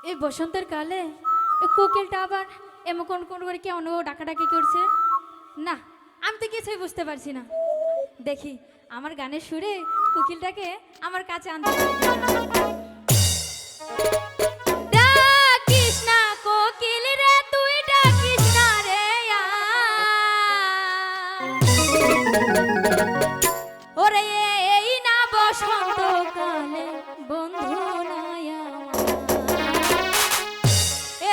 এই বসন্তের কালে কোকিলটা আবার এমন কোন কোন করে কেমন ডাকাডাকি করছে। না, আমি তো কিছুই বুঝতে পারছি না। দেখি আমার গানের সুরে কোকিলটাকে আমার কাছে আনতে পারি কিনা। ডাকিস না কোকিল রে, তুই ডাকিস না রে ওরে, এই না বসন্ত কালে বন্ধু নাই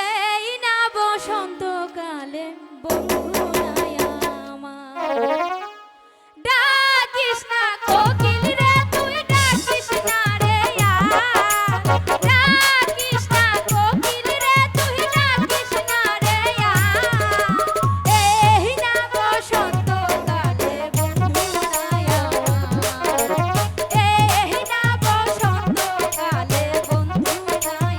এই না বসন্ত কালে বন্ধু নাই আমার। ডাকিস না কোকিল রে, তুই ডাকিস না রে ডাকিস না কোকিল রে, তুই ডাকিস না রে এই না বসন্ত কালে বন্ধু নাই আমার এই না বসন্ত কালে বন্ধু নাই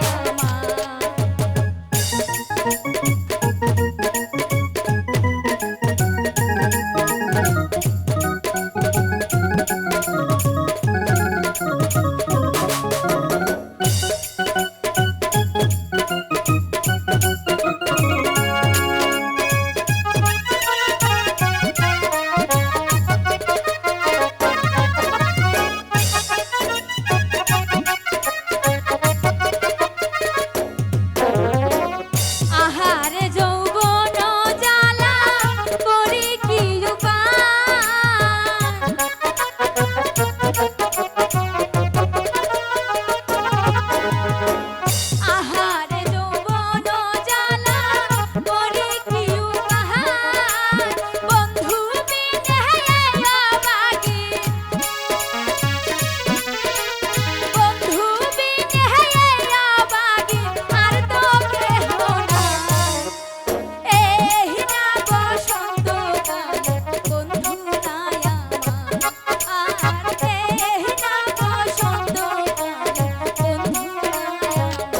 আহারে যৌবন জ্বালা করি কি উপায়। আহারে যৌবন জ্বালা করি কি উপায়। বন্ধু বিনে অবাগি বন্ধু বিনে অবাগি আর তো কেহ নাই। এই না বসন্ত কালে বন্ধু নাই আমার আর এই না বসন্ত কালে বন্ধু নাই আমার।